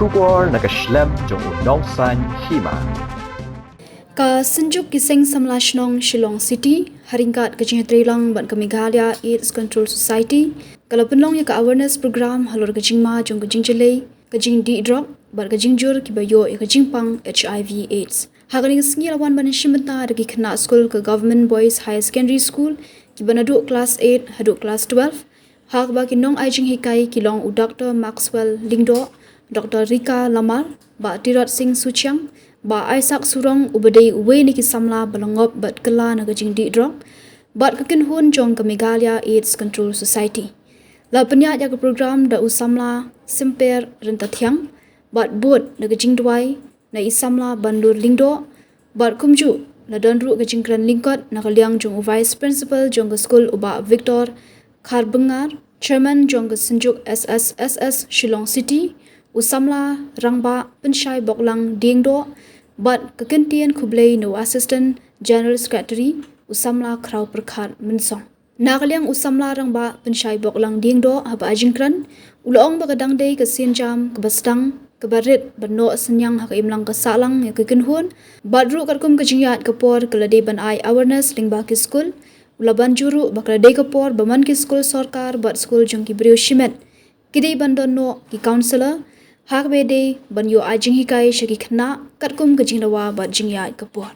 Shubor nakaslem jong unongsan Hima. Ka senjuk kiseng samlashnong Shillong City, haringkat ke Jinghikai ban ke Meghalaya AIDS Control Society, kalau penlong ya ka awareness program halor ke Jingma jong ke Jingjelei, ke Drok, ban ke Jingjur ki bayo ya ke Jingpang HIV AIDS. Haganing sengi lawan ban Bynta dagi kena school ke Government Boys High Secondary School, ki ban aduk class 8, haduk class 12, hak ba kinong ai Jinghikai kilong u Dr. Maxwell Lingdo, Dr. Rika Lamar, ba Tirot Singh Suchiang, ba Isaac Surong ubadai uwe ni kisamla balangop bat kela na gajing Drok, bat kekinhun jong ke Meghalaya AIDS Control Society. La penyat ya ke program da usamla simper rentathiang, bat bot na gajing duai, na isamla bandur lingdo, bat kumju na donru gajing kran lingkot na kaliang jong vice principal jong ke school uba Victor Kharbengar, chairman jong ke senjuk Ssss Shillong City, usamla rangba pensyai boklang diengdo, bat kekentian kublai no assistant general secretary usamla kraw perkhat mensong. Nakaliang usamla rangba pensyai boklang diengdo haba ajingkran, ulong bagadang day ke sienjam ke bastang ke barit bano senyang hak imlang ke salang ya kekenhun, badru karkum ke jingyat ke por ke ladai ban ai awareness lingba ke school, ulaban juru bakla day ke por baman ke school sorkar bat school jong ki brio shimet, kidai bandon no ki counselor, hak bede ban yo Jinghikai shaki khna katkum ke jinglawa bat jingyat ke por.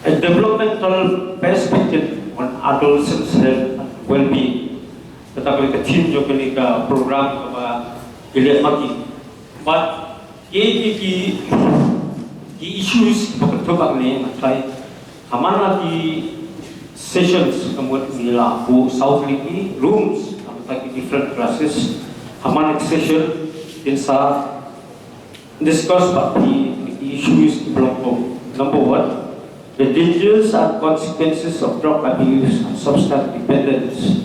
A developmental perspective on adolescents' health and well-being. Tetapi ketim juga ni ke program kepada dilihat mati. But ki issues berkembang ni macam mana di sessions kemudian bila bu South Link rooms atau different classes, mana session insya discuss about the issues belum. Number one, the dangers and consequences of drug abuse and substance dependence.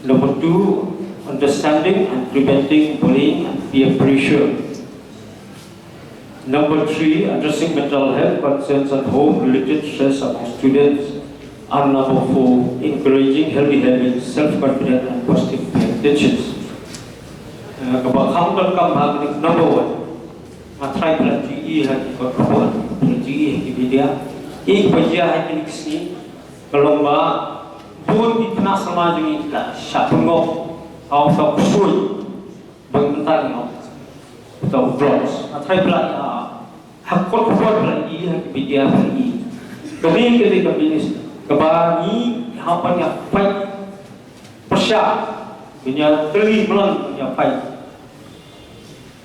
Number two, understanding and preventing bullying and peer pressure. Number three, addressing mental health concerns and home-related stress among students. And number four, encouraging healthy habits, self-confidence and positive intentions. Kabang number one, matrai pelajari lagi korban, pelajari media. एक बजिया है कि किसी कलम्बा दूर इतना समाज में शापुंगो और सब सुई बंता नो तो ड्रग्स अथाई प्ला हक्कों को प्ला ये है कि विद्या प्ला कभी कबानी यहाँ पर या फाइट प्रशाद बिना तरी मलन या फाइट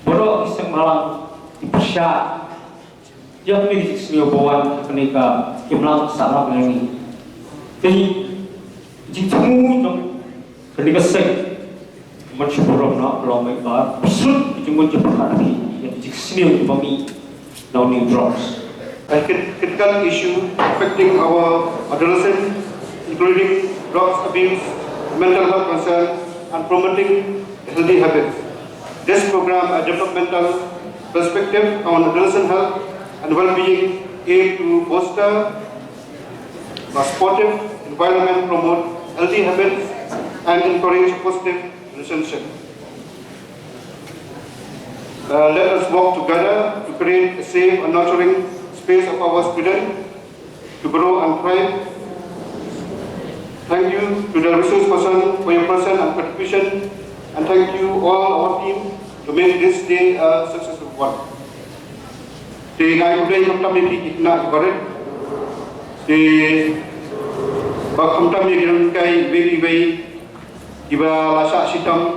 बड़ो किसम मलन प्रशाद yang ni Jingsniew bawan kenika kimlang salah menyanyi. Jadi Jingsniew dong kenika sek mensyukurom nak belum mereka besut dijemput jemput lagi yang Jingsniew kami now new drugs. A critical issue affecting our adolescents, including drugs abuse, mental health concerns, and promoting healthy habits. This program, a developmental perspective on adolescent health and well-being, aim to foster a supportive environment, promote healthy habits, and encourage positive relationships. Let us work together to create a safe and nurturing space of our students to grow and thrive. Thank you to the resource person for your presence and contribution, and thank you all our team to make this day a successful one. Thì ngày hôm nay không tâm niệm thì nạn có đấy thì và không tâm niệm trong cái về thì bà là xã sĩ tâm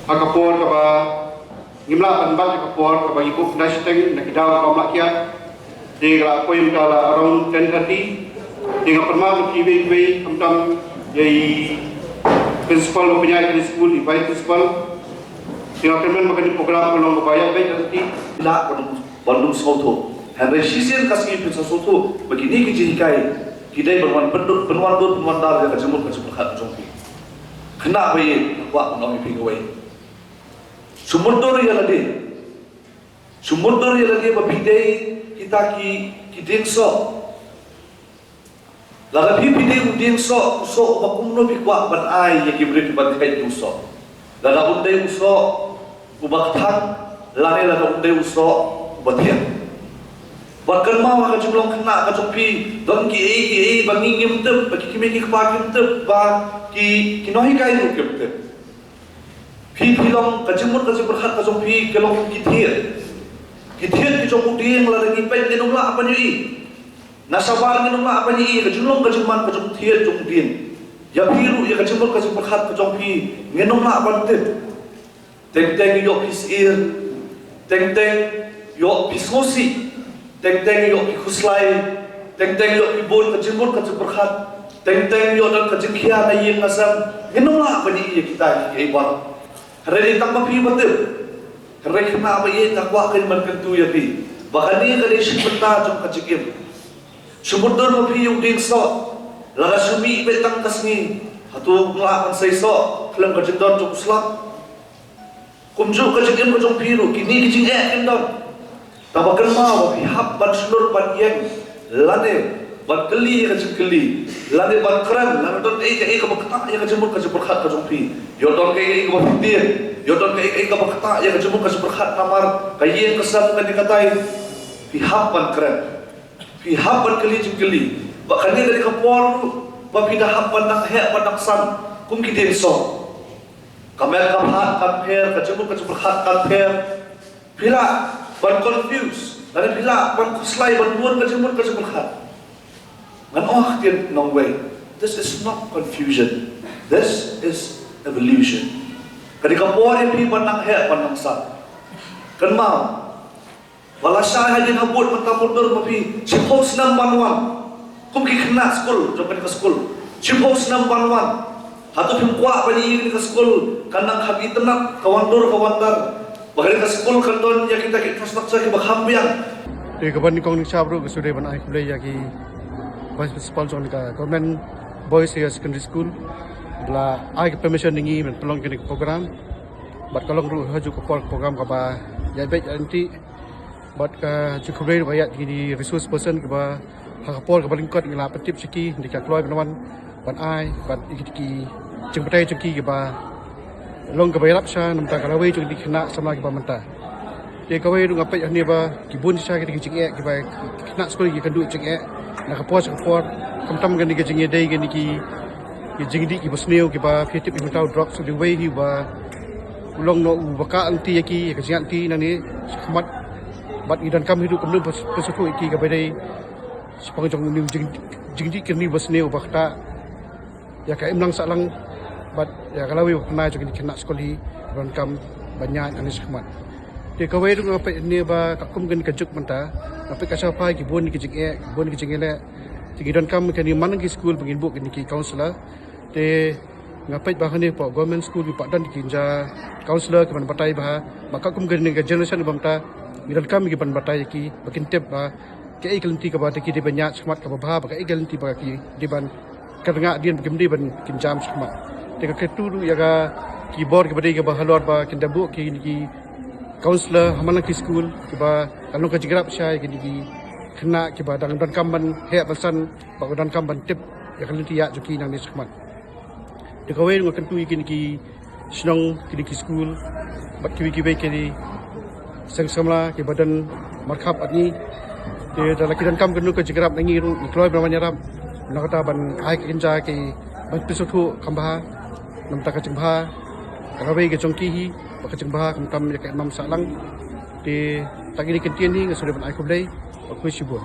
akapor kaba ngimla panbat akapor kaba ibu nashteng nakidau kaum lakiat thì là coi chúng ta là around 10:30 thì ngap perma mesti về không tâm jadi principal punya di school invite principal Tingakemen makani program ulong kebaya baik nanti Ila Bandung Sauto. Henry Sisian kasih Pynsngewthuh Sauto begini ke Jinghikai. Kidai berwan dar yang kecemur khat jongpi. Kena bayi wak menami pingawai. Sumudor ya lagi bapidai kita ki dengso. Laga pidai dengso so bakumno bikwa ban ai ya kibri kibantikai duso. Laga undai uso ubaktan lane laga undai uso ubatian. Bahkan mau akan jumlah kena akan jumpi don ki bangi ngimtep bagi kimi ki kpa ngimtep ba ki nohi kai lu ngimtep. Long kajumur khat kajumpi kelong kithir ki jong uding la lagi pen ngenung la apa ni nasabar ngenung la apa ni kajumlong kajuman kajum thir jong uding ya biru ya kajumur khat kajumpi ngenung la apa tep teng yo pisir teng yo pisosi teng yo kuslai teng yo ibon kajumur khat teng yo dan kajingkhia na yin nasam ngenung la apa ni kita ki ibar hari tak mapi betul. Hari kena apa ye tak wakin berkentu ya pi. Bahkan ni kali sebentar jom kacikim. Sumber mapi yung dingso. Laga sumi betang kasni. Hatu ngelakan saiso. Kelam kacindon jom uslam. Kumju kacikim kajong piru. Kini kicing kendon. Tabakan mau mapi hap ban sulur ban yang lane. Ban keli kacing keli. Lane ban keren. Lane don kabakta ya kacimur khat kajong pi. Yodon kay kabafitir. Yodon kay kabakta ya kajumur khat namar. Kayen kesam kan dikatai. Pihapan keren. Pihapan keli keli. Bahkan ni dari kapol. Bapidah hapan nak hek pan nak san. Kum kidenso. Kamel kaphat kamper kajumur khat kamper. Pila ban confuse. Lain pila ban kuslai ban buan kajumur khat. Ngan tian no way. This is not confusion. This is evolution. Ketika puan yang piman nak hek panang sat. Kan mau. Walasya hajin habut matamundur mapi. Cipos nam banwan. Kum ki kena school, jom ke school. Cipos nam banwan. Hatu pim kuat bani ini ke school. Kanang habi tenap kawandur kawandar. Bahkan ke school kanton ya kita infrastruktur ke bakhambiang. Di kapan kong ni sabro ke sudah ban ai kulai ya ki vice principal jong ka government boys higher secondary school. Bila ai permission ningi men pelong kini program bat kalong ru haju ke program ka ba ya baik nanti bat ka cukup bayat di resource person ke ba hakapol ka balingkot ngila petip siki di ka kloi benawan ban ai bat iki jeng petai jengki ke ba long ka bayap sha namta kalawe jeng di kena sama ke ba menta dia kawe ru ngapai ni ba kibun sha ke jeng ke ba kena skol ki kan du jeng nak kapos kamtam gan di jeng dei gan ki Jingsniew ki Jingsniew ki ba fitip ni tau Drok so the way hi ba long no baka anti yaki ka janti nani khmat bat idan kam hidup kemnu pesuku iki ka bedai sepang jong ni Jingsniew ki ni Jingsniew bakta ya ka imlang salang bat ya kalawi kena jong kena skoli dan kam banyak anis khmat de kawai ru ngapai ni ba ka kum gan kajuk menta tapi ka sapa ki bon ki jingele Tigidan kam kani man ki school pengin book ni ki counselor te ngapai bah ni po government school bi padan ki ja counselor ke ban batai bah maka kum gani ga generation bamta gidan kam ki ban batai ki bakin tep ba ke ai kelinti ka ba ki di banyak smat ka ba ka ai kelinti ba ki di ban kadanga dian bakim di ban kin jam smat te ka ketu ya ga keyboard ke badai ke ba halor ba kin dabu ki counselor hamana ki school ki ba kalong ka jigrap syai ki kena kiba dan kamban hek pesan ba dan kamban tip ya kan tiak joki nang ni skmat de kawai ngak kentu ikin ki Shillong ki school bat ki baik ni sangsamla ki badan markhap adni de dalam kidan kam kenu ke jigrap nangi ru kloi bramanya ram nakata ban ai ki kinja ki ban Pynsngewthuh kambha namta ka jingha kawai ke jongki hi ba ka jingha kamtam ya ka mam salang de tagi ni kentian ni ngasure ban ai kublai aku sibuk.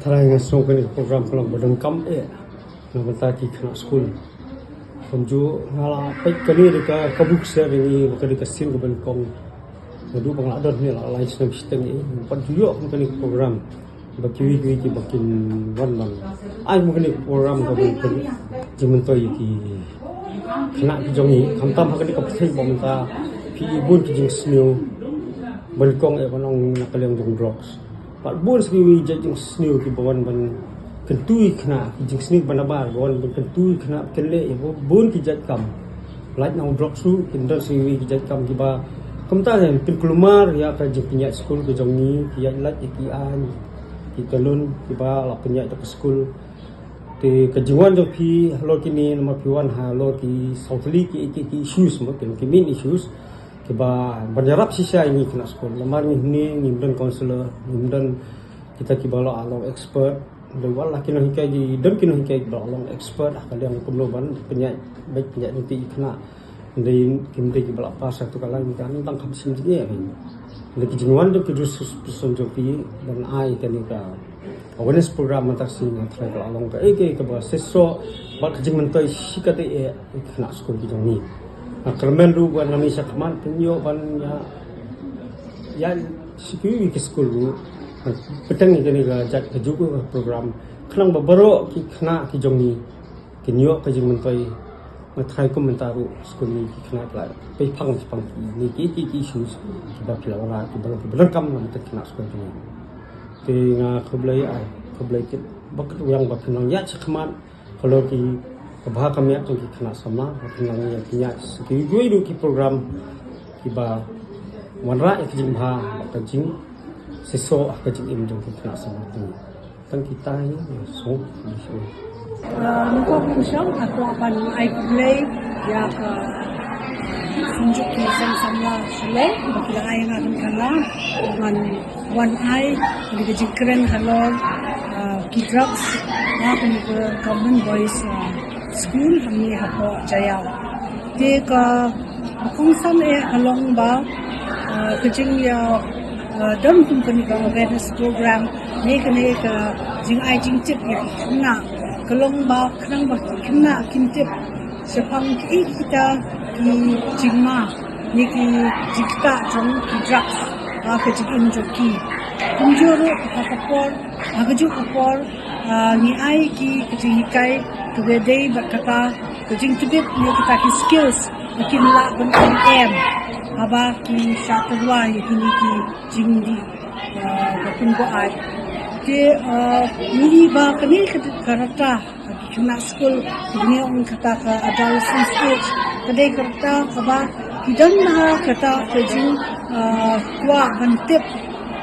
Terakhir ngasong kini program pelang badan kam nak bertaki kena school. Penju ngalah baik kali dekat kabuk saya ini bukan dekat sin keban kong. Jadi pengadar ni lah lain senang sistem ini. Penju kini program bagi bakin wan bang. Ai mungkin program keban jementoi ki kena ki jong ni kamtam ha kani ka phei bom ta pi bun ki Jingsniew ban kong e banong nakaleng jong Droks pat bun sri wi Jingsniew ki bon ban kentui kena ki Jingsniew ban abar bon ban kentui kena kele e bun ki jat kam lait nang Drok su kindal sri wi ki jat kam ki ba kamta ne pin kelumar ya ka jing pinya skul ki jong ni ki ya lat ki an ki kalun ki ba la pinya ta skul te kajingwan jo phi halo kini nomor piwan ha lo ki southly ki issues mo ki main issues ke ba banjarap sisa ini kena skul lamar ni dan counselor dan kita ki balo along expert de wala kino hikai di dan kino hikai ba along expert kalian kumlo ban penyai baik penyai nanti kena de kimte ki bala pas satu kala ni kan tang kham sim ji ne ki jingwan jo ki person jo pi dan ai kan ka awareness program matak sing try ka along ka ke ba seso ba kajing mentai sikate kena skul ki jong ni kermen ru ban nami sakman penyo ban ya sikui ki skul ru petang ni kani ga jak jugo program khnang ba baro ki khna ki jong ni ki nyo kajing mentai try ko mentaru skul ni ki khna la pe phang ni ki issues ki ba pila wala ki ba kam na tek khna skul ni te nga khoblai ai khoblai ki bak yang ba khnang ya chakman kholo ki kabha kamya to ki khna sama khnang ya pinya ki goi du ki program ki ba wanra ek jing bha ka jing seso ka jing im jong ki khna sama tu tang kita ni so Niko kusang ako akan ay kulay ya ka sunjuk ki isang samla Shillong bakila ay nga akan kala man one eye hindi jikren halor ki Droks na kung government boys school kami hapo jayaw di ka kung sam halong ba kajing ya dam company ka awareness program ni kani ka jing ai jing tip ya nga kalong ba kanang ba kina kintip sepang ki kita ki jingma ni ki jikta jong ki Droks ka jing joki kunjuru kapor agaju kapor ni ai ki Jinghikai kagedei bakata kajing tibit ni kita ki skills makin la ban em aba ki shatarwa yakini ki jingdi bakun ko ai ke ni ba kani karata kena school ni on kata ka adolescent stage kadai karata kaba kidan na kata kajing kwa bantip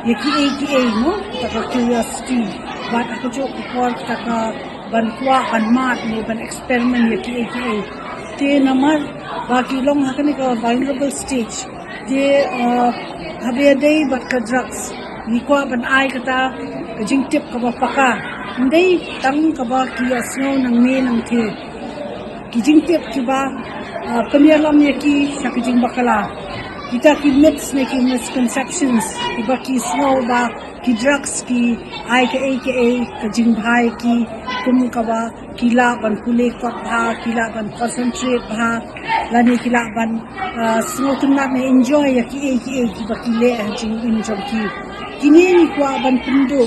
yaki no taka curiosity but ako jo for taka ban kwa ban mat ni ban experiment yaki te namar baki long hakani ka vulnerable stage te habe day but ka Droks ni kwa ban ai kata kajing tip ka ba paka ndai tang ka ba ki asno nang me nang the kijing tip ki ba kamialam yaki sa kijing bakala kita ki myths ne ki misconceptions iba ki snow ba ki Droks ki ai ka kajing bhai ki kum ka ba kila ban kule ko bha kila ban concentrate bha lani kila ban snow tunna me enjoy ya ki ba ki le jing in jom ki kini ni kwa ban pindo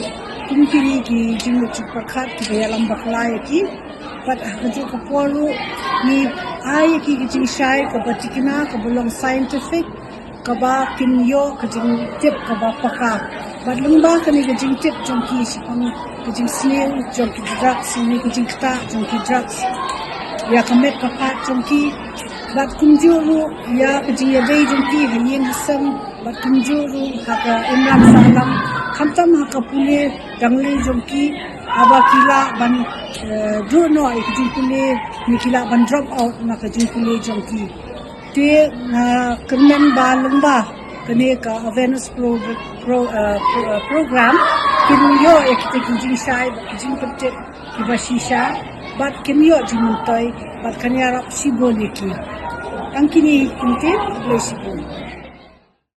kum kini ki jing chu pakhat ki ya lam bakla ya ki pat haju ko polu ni ai ki jing shai ko batikina ko belong scientific kaba kinyo kajing tip kaba paka badlung ba kani kajing tip jong ki sipang kajing Jingsniew jong ki Droks ni kajing kta jong ki Droks ya kamet papa jong ki bat kunjuru ya kajing ya dei jong ki hayin hasam bat kunjuru haka imran salam khamtam haka pule dangle jong ki aba kila ban do no kajing pule ni kila ban drop out na kajing pule jong ki te kermen ba lengba kene ka awareness program kinyo ekte kijing shai kijing pete kibashisha bat kinyo jimuntai bat kanyarap sibol yaki ang kini kinte blesibo